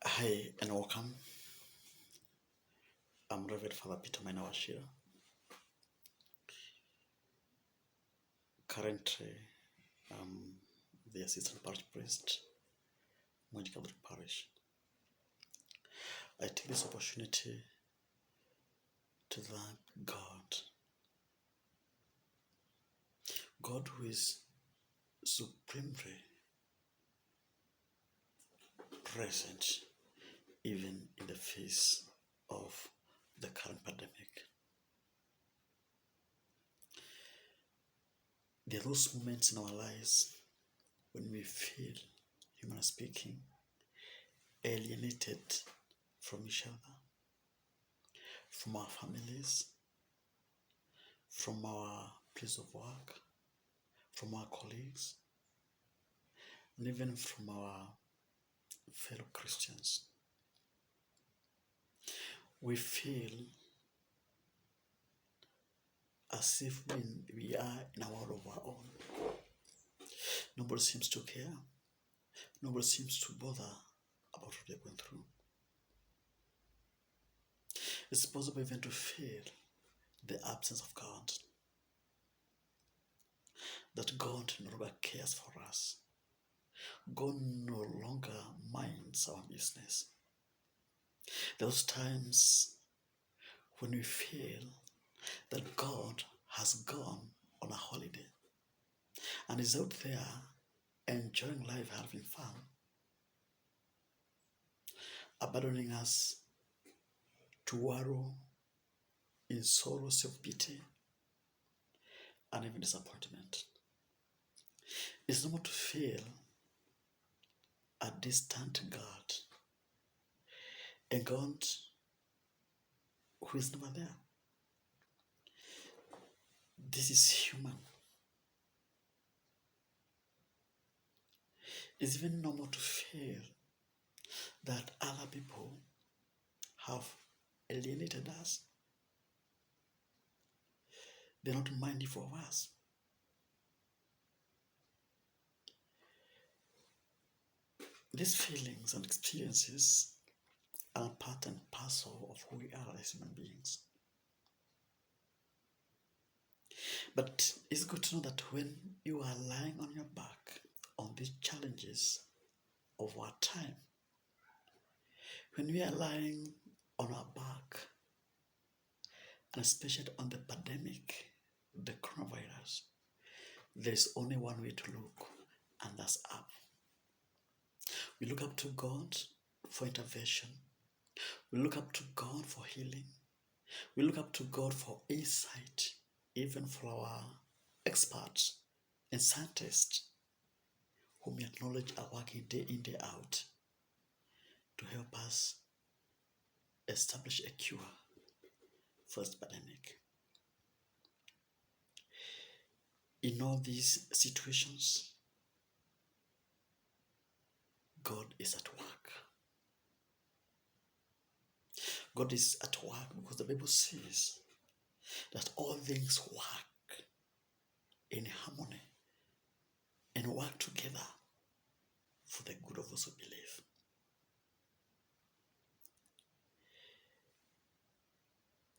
Hi and welcome. I'm Reverend Father Peter Mainawashira, currently the Assistant Parish Priest, Moji Catholic Parish. I take this opportunity to thank God who is supremely present even in the face of the current pandemic. There are those moments in our lives when we feel, humanly speaking, alienated from each other, from our families, from our place of work, from our colleagues, and even from our fellow Christians. We feel as if we are in a world of our own. Nobody seems to care. Nobody seems to bother about what they're going through. It's possible even to feel the absence of God. That God no longer cares for us. God no longer minds our business. Those times when we feel that God has gone on a holiday and is out there enjoying life, having fun, abandoning us to wallow in sorrow, self-pity, and even disappointment. It's normal to feel a distant God, a God who is never there. This is human. It's even normal to feel that other people have alienated us. They're not mindful of us. These feelings and experiences are part and parcel of who we are as human beings. But it's good to know that when you are lying on your back on these challenges of our time, when we are lying on our back, and especially on the pandemic, the coronavirus, there's only one way to look, and that's up. We look up to God for intervention. We look up to God for healing. We look up to God for insight, even for our experts and scientists whom we acknowledge are working day in, day out to help us establish a cure for this pandemic. In all these situations, God is at work. God is at work because the Bible says that all things work in harmony and work together for the good of those who believe.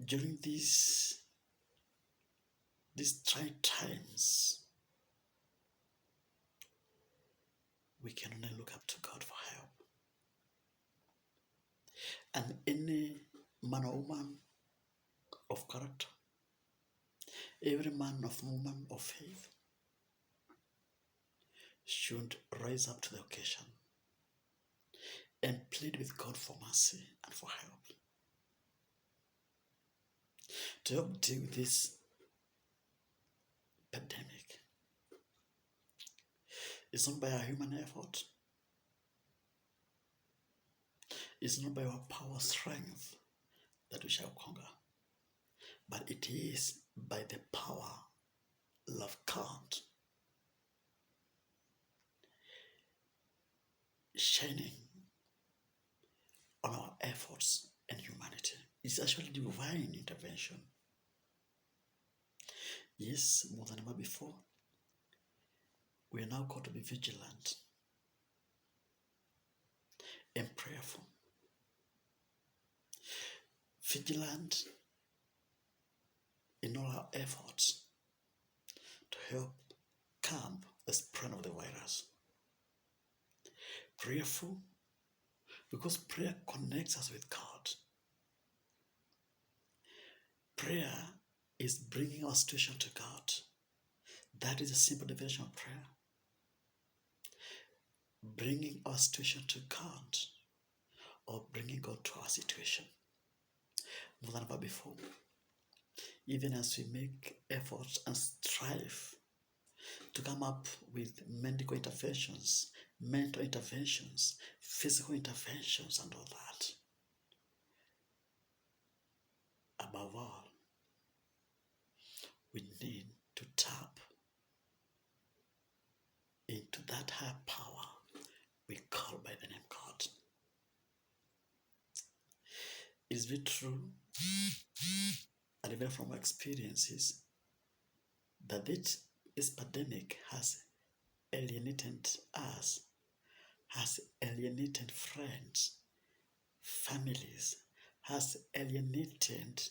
During these trying times, we can only look up to God for help. And any man or woman of character, every man or woman of faith should rise up to the occasion and plead with God for mercy and for help to help deal with this pandemic. It's not by our human effort. It's not by our power, strength that we shall conquer, but it is by the power of God shining on our efforts and humanity. It's actually divine intervention. Yes, more than ever before, we are now called to be vigilant and prayerful vigilant in all our efforts to help calm the spread of the virus. Prayerful because prayer connects us with God. Prayer is bringing our situation to God. That is a simple definition of prayer. Bringing our situation to God, or bringing God to our situation more than ever before. Even as we make efforts and strive to come up with medical interventions, mental interventions, physical interventions, and all that. Above all, we need to tap into that higher power we call by the name God. It's very true, and even from our experiences, that this pandemic has alienated us, has alienated friends, families, has alienated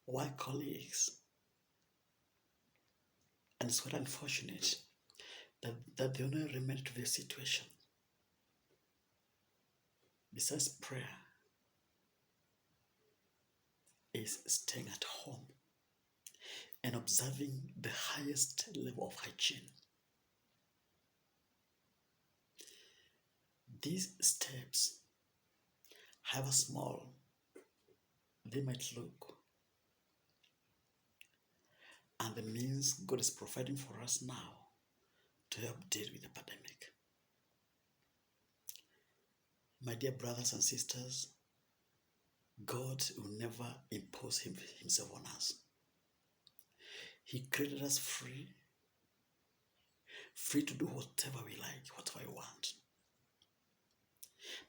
work colleagues. And it's quite unfortunate that they only remain to their situation. Besides prayer, is staying at home and observing the highest level of hygiene. These steps, however small they might look, and the means God is providing for us now to help deal with the pandemic. My dear brothers and sisters, God will never impose himself on us. He created us free to do whatever we like, whatever we want.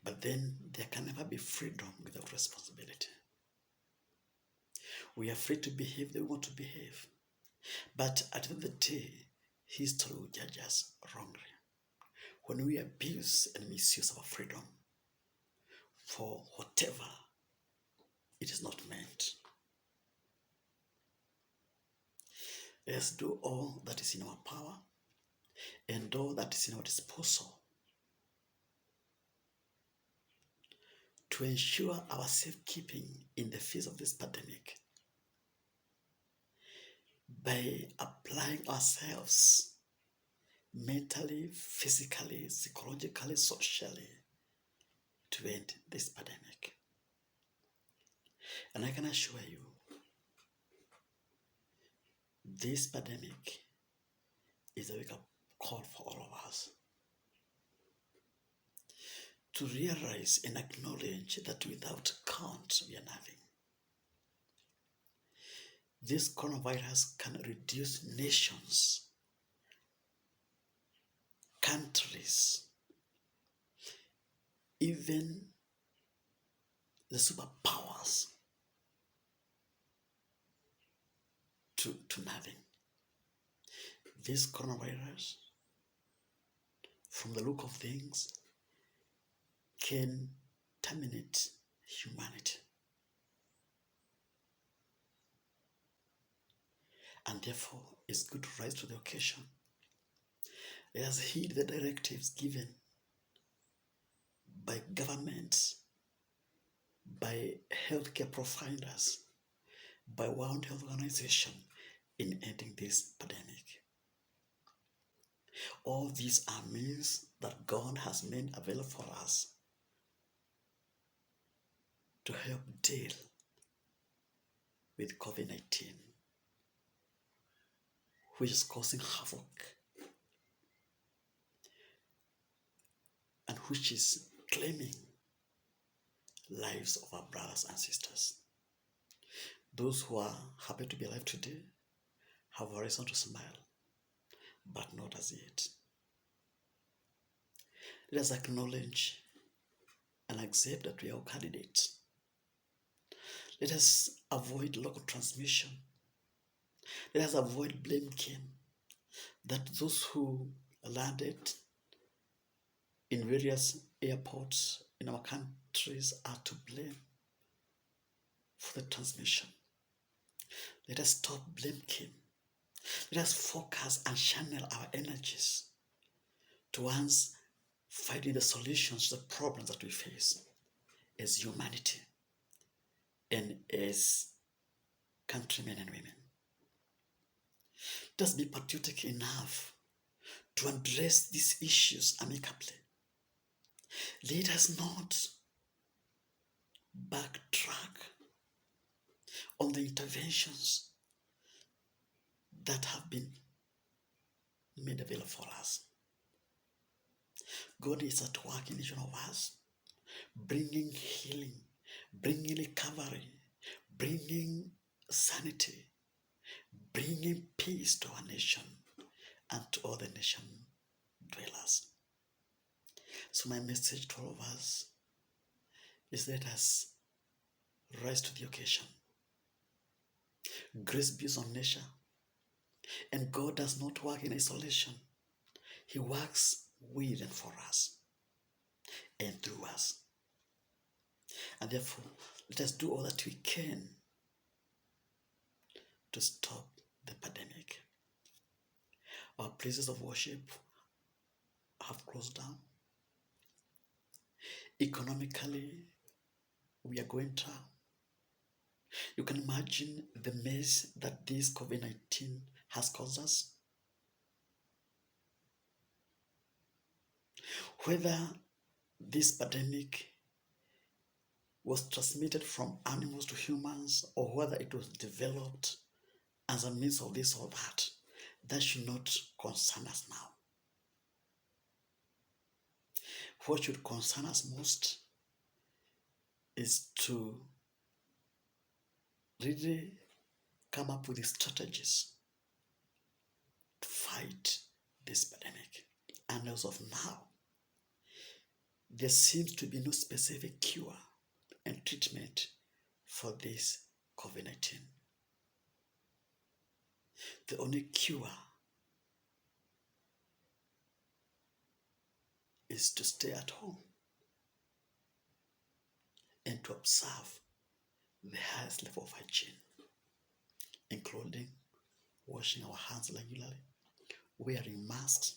But then there can never be freedom without responsibility. We are free to behave the way we want to behave. But at the end of the day, history will judge us wrongly when we abuse and misuse our freedom for whatever it is not meant. Let's do all that is in our power and all that is in our disposal to ensure our safekeeping in the face of this pandemic by applying ourselves mentally, physically, psychologically, socially to end this pandemic. And I can assure you, this pandemic is a wake-up call for all of us to realize and acknowledge that without count we are nothing. This coronavirus can reduce nations, countries, even the superpowers to nothing. This coronavirus, from the look of things, can terminate humanity. And therefore, it's good to rise to the occasion. Let us heed the directives given by governments, by healthcare providers, by World Health Organization in ending this pandemic. All these are means that God has made available for us to help deal with Covid19, which is causing havoc and which is claiming lives of our brothers and sisters. Those who are happy to be alive today have a reason to smile, but not as yet. Let us acknowledge and accept that we are all candidates. Let us avoid local transmission. Let us avoid blame game, that those who landed in various airports in our countries are to blame for the transmission. Let us stop blaming. Let us focus and channel our energies towards finding the solutions to the problems that we face as humanity and as countrymen and women. Let us be patriotic enough to address these issues amicably. Let us not backtrack on the interventions that have been made available for us. God is at work in each one of us, bringing healing, bringing recovery, bringing sanity, bringing peace to our nation and to all the nation dwellers. So my message to all of us is, let us rise to the occasion. Grace builds on nature, and God does not work in isolation. He works with and for us and through us. And therefore, let us do all that we can to stop the pandemic. Our places of worship have closed down. Economically, we are going down. You can imagine the mess that this COVID-19 has caused us. Whether this pandemic was transmitted from animals to humans, or whether it was developed as a means of this or that, that should not concern us now. What should concern us most is to really come up with the strategies to fight this pandemic. And as of now, there seems to be no specific cure and treatment for this COVID-19. The only cure is to stay at home and to observe the highest level of hygiene, including washing our hands regularly, wearing masks,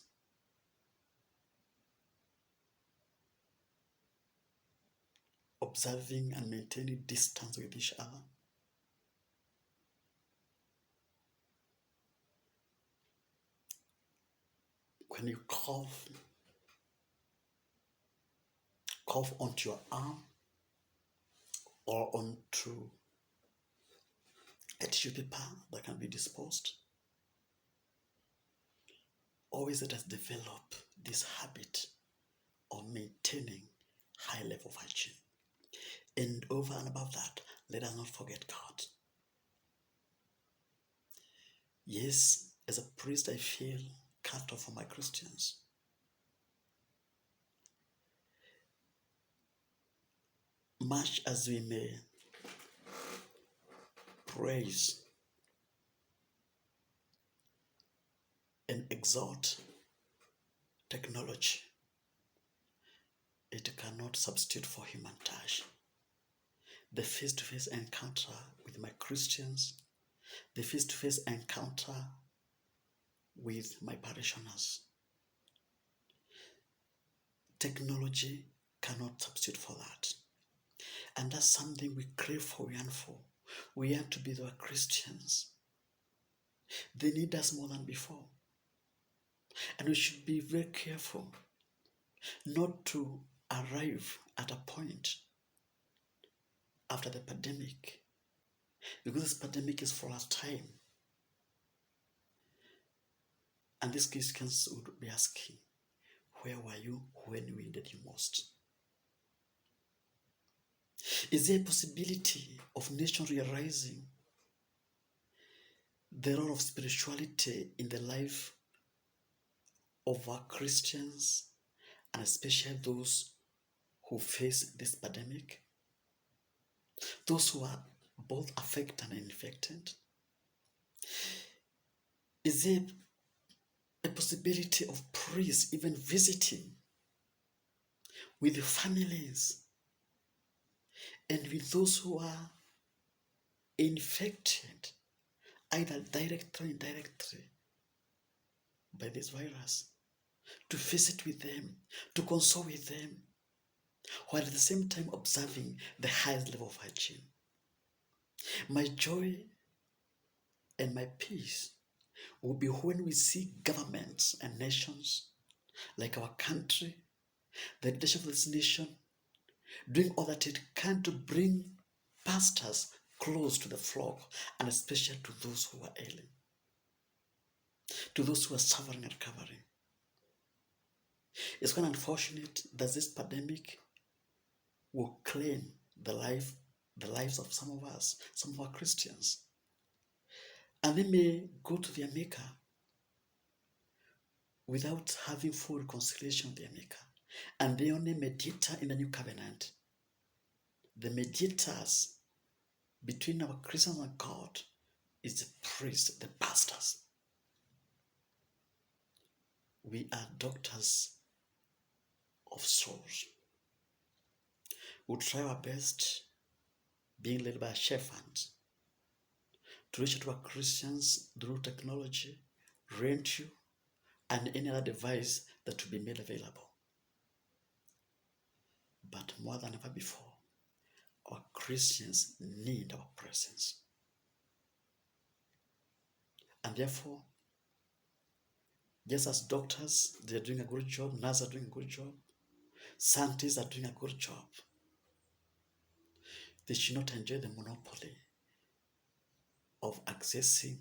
observing and maintaining distance with each other, when you cough onto your arm or onto a tissue paper that can be disposed. Always let us develop this habit of maintaining high level of hygiene. And over and above that, let us not forget God. Yes, as a priest, I feel cut off from my Christians. Much as we may praise and exalt technology, it cannot substitute for human touch. The face-to-face encounter with my Christians, the face-to-face encounter with my parishioners. Technology cannot substitute for that. And that's something we crave for, we yearn for. We yearn to be the Christians. They need us more than before. And we should be very careful not to arrive at a point after the pandemic, because this pandemic is for a time. And these Christians would be asking, where were you when we needed you most? Is there a possibility of nations realizing the role of spirituality in the life of our Christians, and especially those who face this pandemic? Those who are both affected and infected? Is there a possibility of priests even visiting with the families and with those who are infected either directly or indirectly by this virus, to visit with them, to console with them, while at the same time observing the highest level of hygiene. My joy and my peace will be when we see governments and nations like our country, the leadership of this nation, doing all that it can to bring pastors close to the flock, and especially to those who are ailing, to those who are suffering and recovering. It's quite unfortunate that this pandemic will claim the lives of some of us, some of our Christians. And they may go to their Maker without having full reconciliation with their Maker. And the only mediator in the new covenant, the mediators between our Christians and God, is the priest, the pastors. We are doctors of souls. We'll try our best, being led by a shepherd, to reach out to our Christians through technology, radio, and any other device that will be made available. But more than ever before, our Christians need our presence. And therefore, just as doctors, they're doing a good job, nurses are doing a good job, scientists are doing a good job, they should not enjoy the monopoly of accessing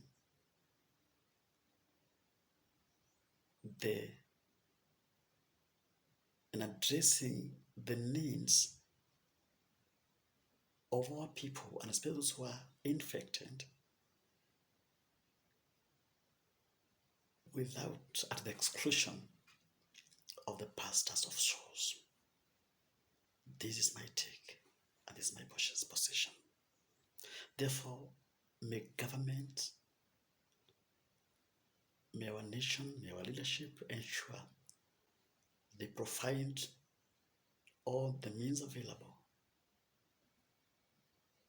and addressing the needs of our people, and especially those who are infected, without at the exclusion of the pastors of souls. This is my take, and this is my position. Therefore, may government, may our nation, may our leadership ensure they provide all the means available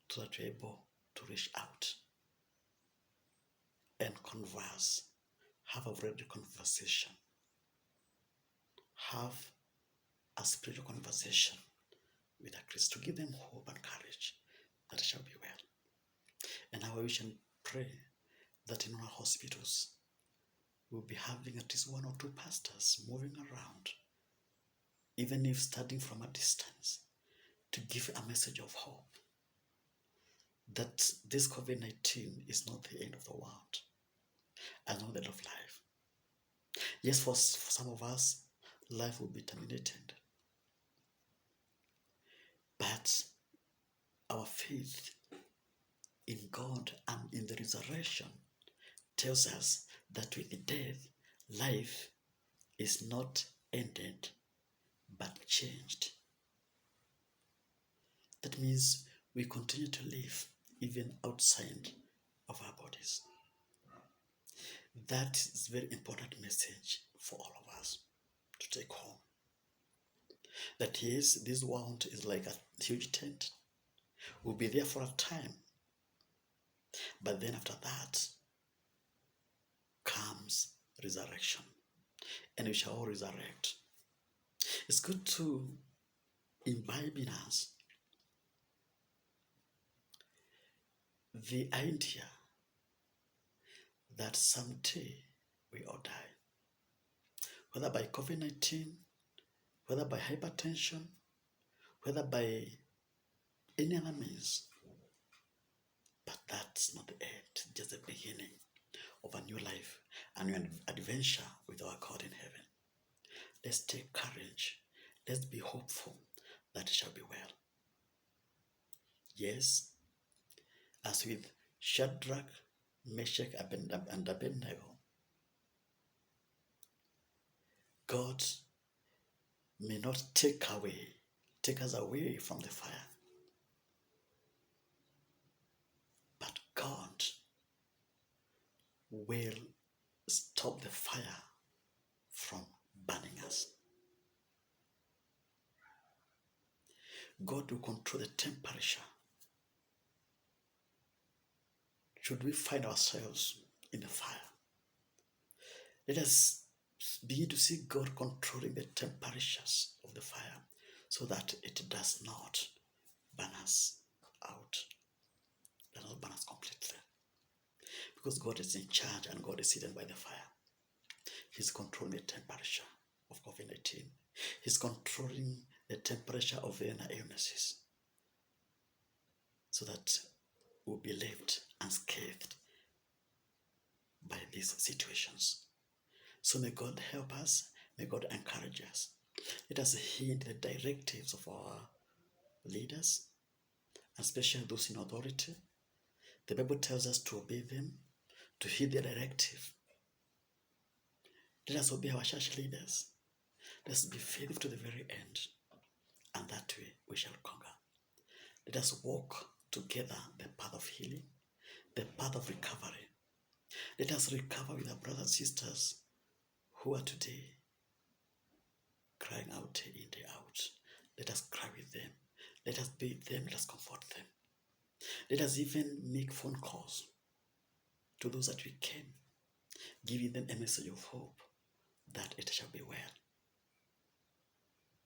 so that we're able to reach out and converse, have a real conversation, have a spiritual conversation with a Christ, to give them hope and courage that it shall be well. And now I wish and pray that in our hospitals we'll be having at least one or two pastors moving around, even if starting from a distance, to give a message of hope that this COVID-19 is not the end of the world and not the end of life. Yes, for some of us, life will be terminated. But our faith in God and in the resurrection tells us that with death, life is not ended, but changed. That means we continue to live even outside of our bodies. That is a very important message for all of us to take home. That yes, this world is like a huge tent. We'll be there for a time. But then after that comes resurrection. And we shall all resurrect. It's good to imbibe in us the idea that someday we all die. Whether by COVID-19, whether by hypertension, whether by any other means. But that's not the end, just the beginning of a new life, a new adventure with our God in heaven. Let's take courage. Let's be hopeful that it shall be well. Yes, as with Shadrach, Meshach, and Abednego, God may not take us away from the fire. But God will stop the fire from burning us. God will control the temperature should we find ourselves in the fire, let us begin to see God controlling the temperatures of the fire so that it does not burn us out, does not burn us completely. Because God is in charge and God is hidden by the fire. He's controlling the temperature of COVID-19. He's controlling the temperature of the inner illnesses so that we'll be left unscathed by these situations. So may God help us. May God encourage us. Let us heed the directives of our leaders, especially those in authority. The Bible tells us to obey them, to heed their directive. Let us obey our church leaders. Let us be faithful to the very end, and that way we shall conquer. Let us walk together the path of healing, the path of recovery. Let us recover with our brothers and sisters who are today crying out day in, day out. Let us cry with them. Let us be with them. Let us comfort them. Let us even make phone calls to those that we can, giving them a message of hope that it shall be well.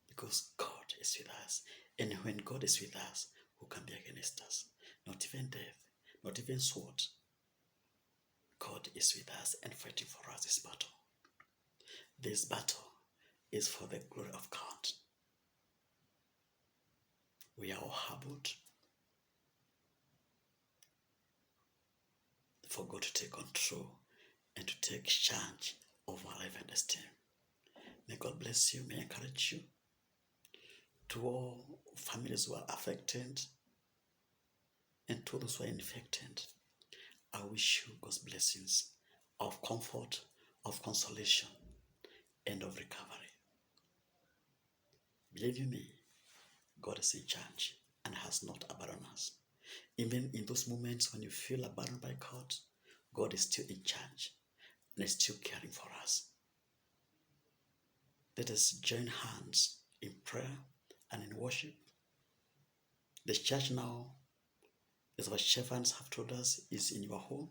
Because God is with us. And when God is with us, who can be against us? Not even death, not even sword. God is with us and fighting for us this battle. This battle is for the glory of God. We are all humbled for God to take control and to take charge of our life and destiny. May God bless you. May I encourage you. To all families who are affected and to those who are infected, I wish you God's blessings of comfort, of consolation, and of recovery. Believe you me, God is in charge and has not abandoned us. Even in those moments when you feel abandoned by God, God is still in charge and is still caring for us. Let us join hands in prayer and in worship. The church now, as our servants have told us, is in your home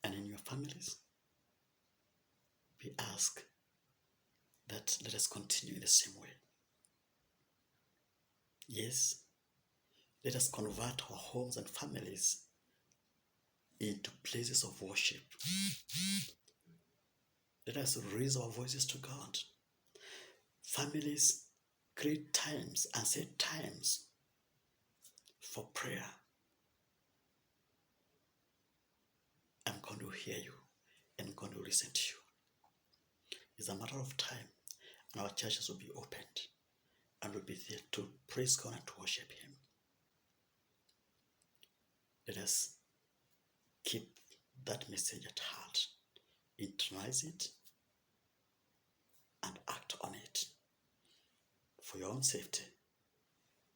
and in your families. We ask that let us continue in the same way. Yes, let us convert our homes and families into places of worship. Let us raise our voices to God. Families, create times and set times for prayer. I'm going to hear you and I'm going to listen to you. It's a matter of time and our churches will be opened and we'll be there to praise God and to worship Him. Let us keep that message at heart, internalize it, and act on it for your own safety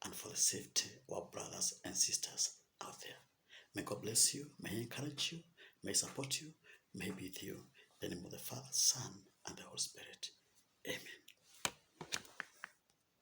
and for the safety of our brothers and sisters out there. May God bless you, may He encourage you, may He support you, may He be with you. In the name of the Father, Son, and the Holy Spirit. Amen.